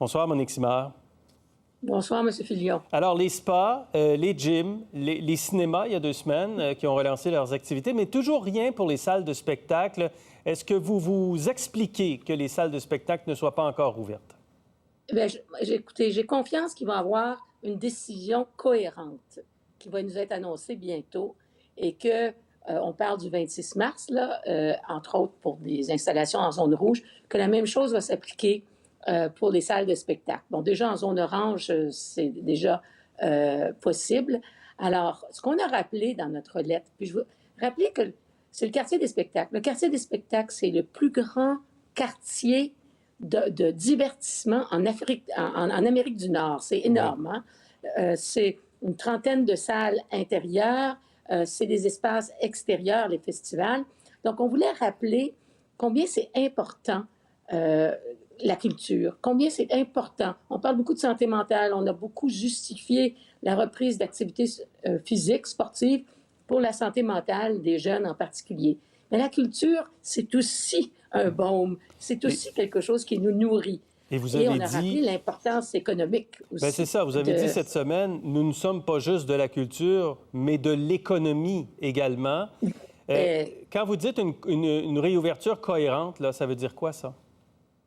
Bonsoir, Monique Simard. Bonsoir, M. Filion. Alors, les spas, les gyms, les cinémas, il y a 2 semaines, qui ont relancé leurs activités, mais toujours rien pour les salles de spectacle. Est-ce que vous vous expliquez que les salles de spectacle ne soient pas encore ouvertes? Bien, écoutez, j'ai confiance qu'il va y avoir une décision cohérente qui va nous être annoncée bientôt et que on parle du 26 mars, là, entre autres pour des installations en zone rouge, que la même chose va s'appliquer pour les salles de spectacle. Bon, déjà en zone orange, c'est déjà possible. Alors, ce qu'on a rappelé dans notre lettre, puis je veux rappeler que c'est le quartier des spectacles. Le quartier des spectacles, c'est le plus grand quartier de divertissement en Amérique du Nord. C'est énorme. Hein? C'est une trentaine de salles intérieures. C'est des espaces extérieurs, les festivals. Donc, on voulait rappeler combien c'est important la culture, combien c'est important. On parle beaucoup de santé mentale, on a beaucoup justifié la reprise d'activités physiques, sportives, pour la santé mentale des jeunes en particulier. Mais la culture, c'est aussi un baume, c'est aussi quelque chose qui nous nourrit. Et vous avez on a rappelé l'importance économique aussi. Bien, c'est ça, vous avez dit cette semaine, nous ne sommes pas juste de la culture, mais de l'économie également. Quand vous dites une réouverture cohérente, là, ça veut dire quoi, ça?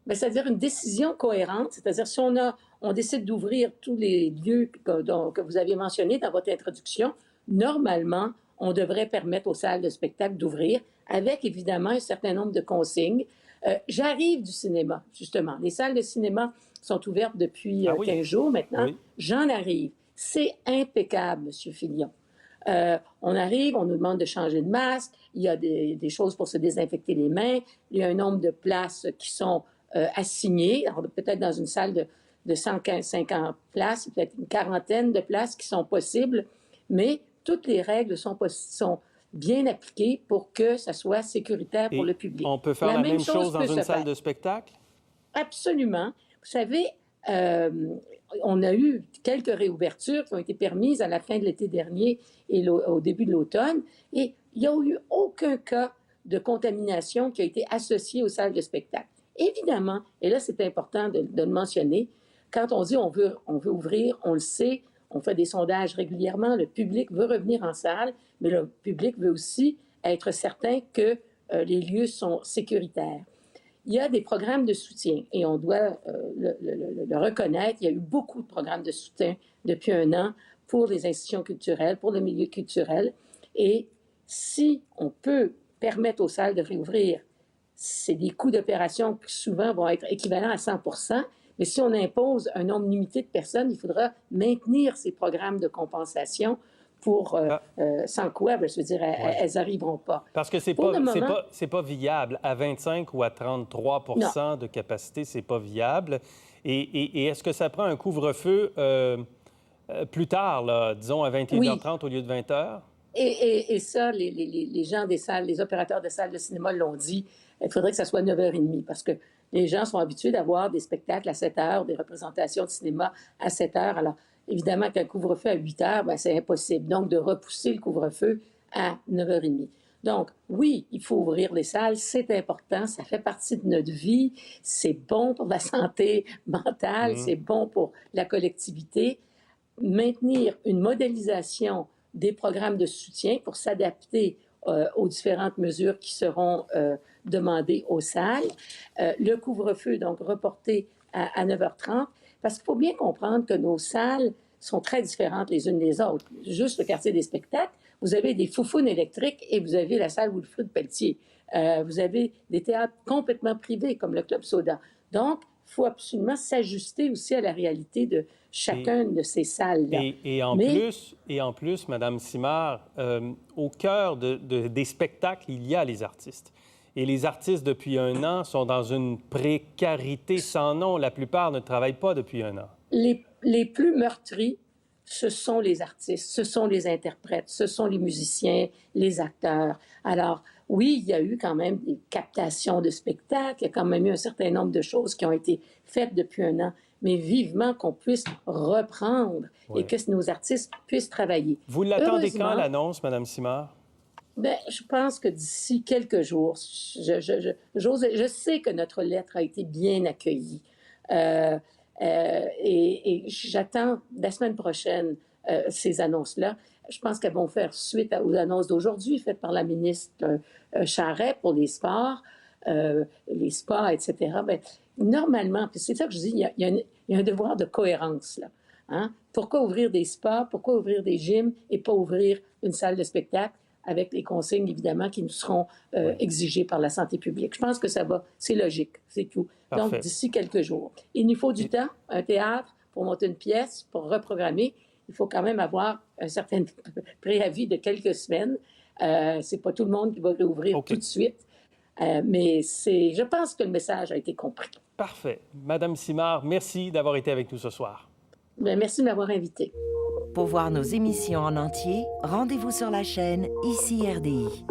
Bien, c'est-à-dire une décision cohérente, c'est-à-dire si on décide d'ouvrir tous les lieux que vous aviez mentionnés dans votre introduction, normalement, on devrait permettre aux salles de spectacle d'ouvrir avec, évidemment, un certain nombre de consignes. J'arrive du cinéma, justement. Les salles de cinéma sont ouvertes depuis 15 jours maintenant. Oui. J'en arrive. C'est impeccable, M. Filion. On arrive, on nous demande de changer de masque, il y a des choses pour se désinfecter les mains, il y a un nombre de places qui sont assignées, alors peut-être dans une salle de 150 places, peut-être une quarantaine de places qui sont possibles, mais toutes les règles sont bien appliquées pour que ça soit sécuritaire pour le public. On peut faire la même chose dans une salle de spectacle? Absolument. Vous savez, on a eu quelques réouvertures qui ont été permises à la fin de l'été dernier et au début de l'automne, et il n'y a eu aucun cas de contamination qui a été associé aux salles de spectacle. Évidemment, et là c'est important de le mentionner, quand on dit on veut ouvrir, on le sait, on fait des sondages régulièrement, le public veut revenir en salle, mais le public veut aussi être certain que les lieux sont sécuritaires. Il y a des programmes de soutien et on doit le reconnaître. Il y a eu beaucoup de programmes de soutien depuis 1 an pour les institutions culturelles, pour le milieu culturel. Et si on peut permettre aux salles de réouvrir, c'est des coûts d'opération qui souvent vont être équivalents à 100 %. Mais si on impose un nombre limité de personnes, il faudra maintenir ces programmes de compensation pour sans quoi, je veux dire, elles n'arriveront pas. Parce que c'est pas viable. À 25 ou à 33 % de capacité, c'est pas viable. Et est-ce que ça prend un couvre-feu plus tard, là, disons à 21h30 au lieu de 20h? Et ça, les gens des salles, les opérateurs de salles de cinéma l'ont dit, il faudrait que ça soit 9h30 parce que les gens sont habitués d'avoir des spectacles à 7h, des représentations de cinéma à 7h. Alors, évidemment, qu'un couvre-feu à 8h, bien, c'est impossible. Donc, de repousser le couvre-feu à 9h30. Donc, oui, il faut ouvrir les salles, c'est important, ça fait partie de notre vie, c'est bon pour la santé mentale, c'est bon pour la collectivité. Maintenir une modélisation des programmes de soutien pour s'adapter aux différentes mesures qui seront demandées aux salles. Le couvre-feu, donc, reporté à 9h30, parce qu'il faut bien comprendre que nos salles sont très différentes les unes des autres. Juste le quartier des spectacles, vous avez des foufounes électriques et vous avez la salle Wilfrid-Pelletier. Vous avez des théâtres complètement privés, comme le Club Soda. Donc, il faut absolument s'ajuster aussi à la réalité de chacune de ces salles-là. Et en plus, Mme Simard, au cœur des spectacles, il y a les artistes. Et les artistes, depuis 1 an, sont dans une précarité sans nom. La plupart ne travaillent pas depuis 1 an. Les plus meurtris, ce sont les artistes, ce sont les interprètes, ce sont les musiciens, les acteurs. Alors, oui, il y a eu quand même des captations de spectacles, il y a quand même eu un certain nombre de choses qui ont été faites depuis 1 an, mais vivement qu'on puisse reprendre et que nos artistes puissent travailler. Vous l'attendez quand, l'annonce, Mme Simard? Bien, je pense que d'ici quelques jours, je sais que notre lettre a été bien accueillie. Et j'attends la semaine prochaine ces annonces-là. Je pense qu'elles vont faire suite aux annonces d'aujourd'hui faites par la ministre Charest pour les sports, les spas, etc. Bien, normalement, puis c'est ça que je dis, il y a un devoir de cohérence, là. Hein? Pourquoi ouvrir des spas? Pourquoi ouvrir des gyms et pas ouvrir une salle de spectacle avec les consignes, évidemment, qui nous seront exigées par la santé publique? Je pense que ça va, c'est logique, c'est tout. Parfait. Donc, d'ici quelques jours. Il nous faut du temps, un théâtre, pour monter une pièce, pour reprogrammer. Il faut quand même avoir un certain préavis de quelques semaines. C'est pas tout le monde qui va réouvrir tout de suite. Mais je pense que le message a été compris. Parfait. Madame Simard, merci d'avoir été avec nous ce soir. Bien, merci de m'avoir invité. Pour voir nos émissions en entier, rendez-vous sur la chaîne ICI RDI.